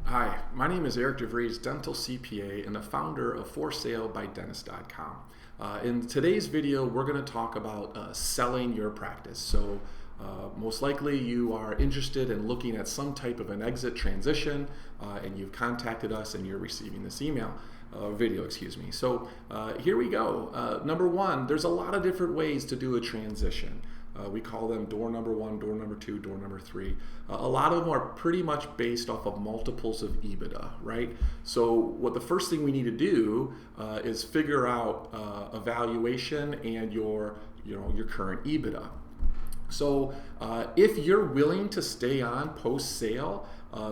Hi, my name is Eric DeVries, dental CPA and the founder of ForSaleByDentist.com. In today's video, we're going to talk about selling your practice. So most likely you are interested in looking at some type of an exit transition and you've contacted us and you're receiving this video. So here we go. Number one, there's a lot of different ways to do a transition. We call them door number one, door number two, door number three. A lot of them are pretty much based off of multiples of EBITDA, right? So what the first thing we need to do is figure out a valuation and your current EBITDA. So if you're willing to stay on post-sale,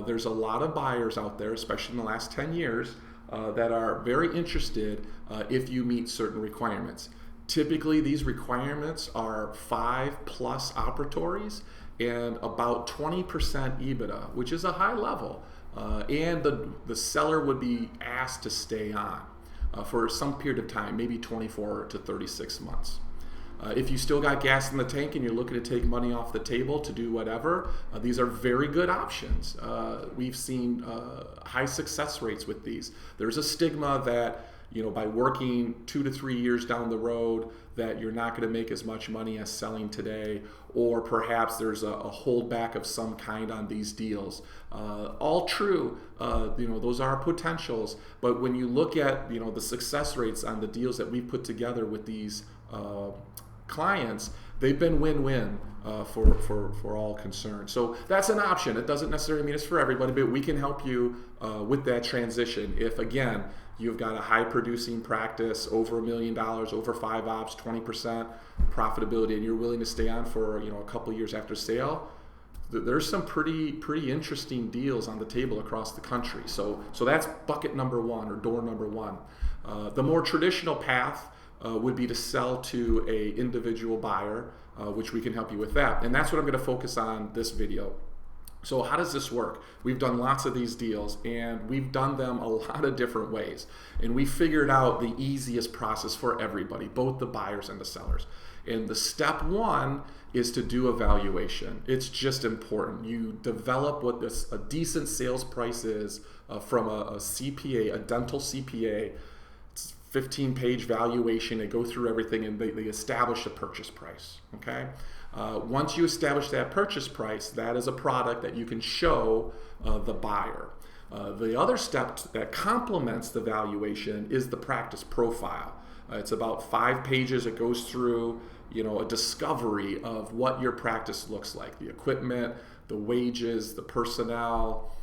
there's a lot of buyers out there, especially in the last 10 years, that are very interested if you meet certain requirements. Typically, these requirements are 5+ operatories and about 20% EBITDA, which is a high level. And the seller would be asked to stay on for some period of time, maybe 24 to 36 months. If you still got gas in the tank and you're looking to take money off the table to do whatever, these are very good options. We've seen high success rates with these. There's a stigma that by working 2 to 3 years down the road that you're not going to make as much money as selling today, or perhaps there's a holdback of some kind on these deals. All true, those are potentials, but when you look at the success rates on the deals that we've put together with these clients, they've been win-win for all concerned. So that's an option. It doesn't necessarily mean it's for everybody, but we can help you with that transition. If again, you've got a high producing practice, over $1 million, over 5 ops, 20% profitability, and you're willing to stay on for a couple years after sale, there's some pretty interesting deals on the table across the country. So that's bucket number one, or door number one. The more traditional path would be to sell to a individual buyer, which we can help you with that. And that's what I'm going to focus on this video. So how does this work? We've done lots of these deals and we've done them a lot of different ways. And we figured out the easiest process for everybody, both the buyers and the sellers. And the step one is to do a valuation. It's just important. You develop what a decent sales price is from a CPA, a dental CPA. 15-page valuation. They go through everything and they establish a purchase price. Okay. Once you establish that purchase price, that is a product that you can show the buyer. The other step that complements the valuation is the practice profile. It's about 5 pages. It goes through a discovery of what your practice looks like, the equipment, the wages, the personnel,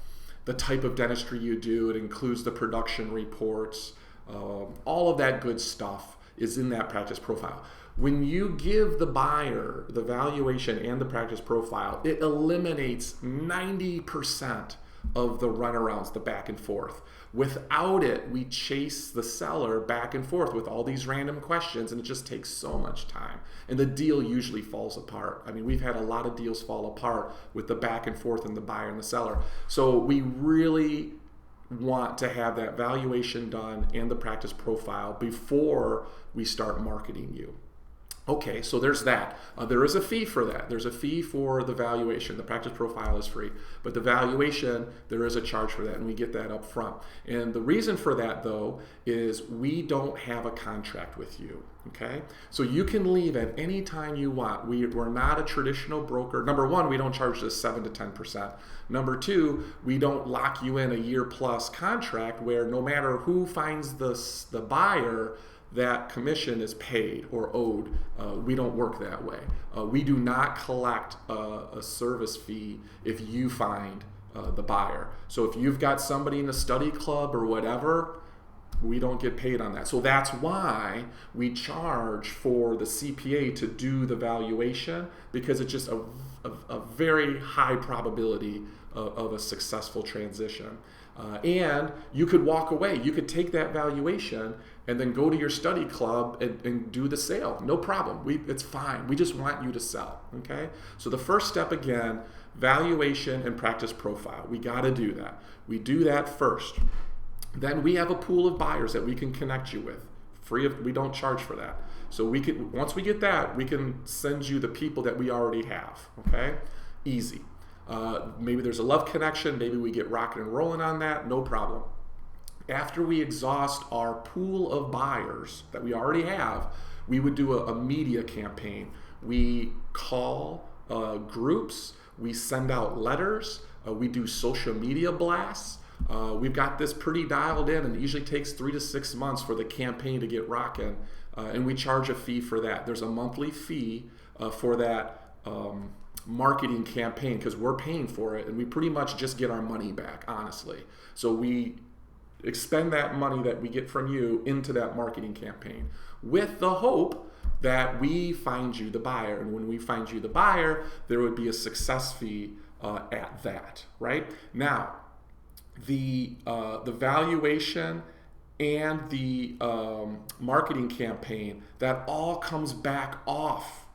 the type of dentistry you do. It includes the production reports. All of that good stuff is in that practice profile. When you give the buyer the valuation and the practice profile, it eliminates 90% of the runarounds, the back and forth. Without it, we chase the seller back and forth with all these random questions, and it just takes so much time. And the deal usually falls apart. I mean, we've had a lot of deals fall apart with the back and forth and the buyer and the seller. So we really want to have that valuation done and the practice profile before we start marketing you. Okay, so there's that. There is a fee for that. There's a fee for the valuation. The practice profile is free, but the valuation, there is a charge for that, and we get that up front. And the reason for that, though, is we don't have a contract with you. Okay, so you can leave at any time you want. We're not a traditional broker. Number one, we don't charge this 7 to 10%. Number two, we don't lock you in a year-plus contract where no matter who finds the buyer, that commission is paid or owed. We don't work that way. We do not collect a service fee if you find the buyer. So if you've got somebody in the study club or whatever, we don't get paid on that. So that's why we charge for the CPA to do the valuation, because it's just a very high probability of a successful transition. And you could walk away. You could take that valuation and then go to your study club and do the sale. No problem. It's fine. We just want you to sell. Okay? So the first step, again, valuation and practice profile. We got to do that. We do that first. Then we have a pool of buyers that we can connect you with. We don't charge for that. So once we get that, we can send you the people that we already have. Okay? Easy. Maybe there's a love connection, maybe we get rocking and rolling on that, no problem. After we exhaust our pool of buyers that we already have, we would do a media campaign. We call groups, we send out letters, we do social media blasts. We've got this pretty dialed in, and it usually takes 3 to 6 months for the campaign to get rocking, and we charge a fee for that. There's a monthly fee for that marketing campaign because we're paying for it, and we pretty much just get our money back, honestly. So we expend that money that we get from you into that marketing campaign with the hope that we find you the buyer. And when we find you the buyer, there would be a success fee at that, right? Now, the valuation and the marketing campaign, that all comes back off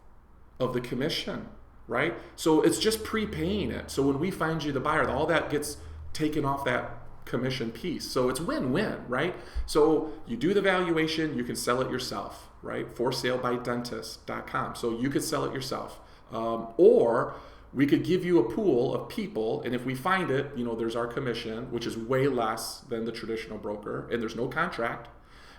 of the commission, right? So it's just prepaying it. So when we find you the buyer, all that gets taken off that commission piece. So it's win-win, right? So you do the valuation, you can sell it yourself, right? ForSaleByDentist.com. So you could sell it yourself. Or we could give you a pool of people, and if we find it, there's our commission, which is way less than the traditional broker, and there's no contract.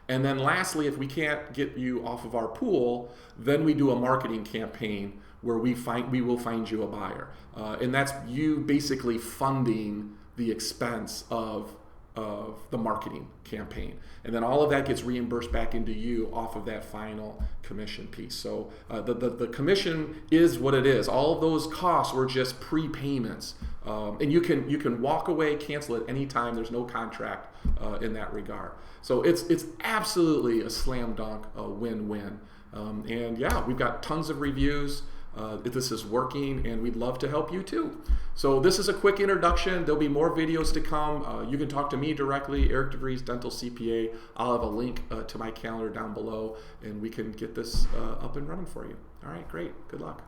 And then lastly, if we can't get you off of our pool, then we do a marketing campaign where we will find you a buyer. And that's you basically funding the expense of the marketing campaign. And then all of that gets reimbursed back into you off of that final commission piece. So the commission is what it is. All of those costs were just prepayments. And you can walk away, cancel it anytime. There's no contract in that regard. So it's absolutely a slam dunk, a win-win. And yeah, we've got tons of reviews. This is working, and we'd love to help you too. So this is a quick introduction. There'll be more videos to come. You can talk to me directly, Eric DeVries, Dental CPA. I'll have a link to my calendar down below, and we can get this up and running for you. All right, great. Good luck.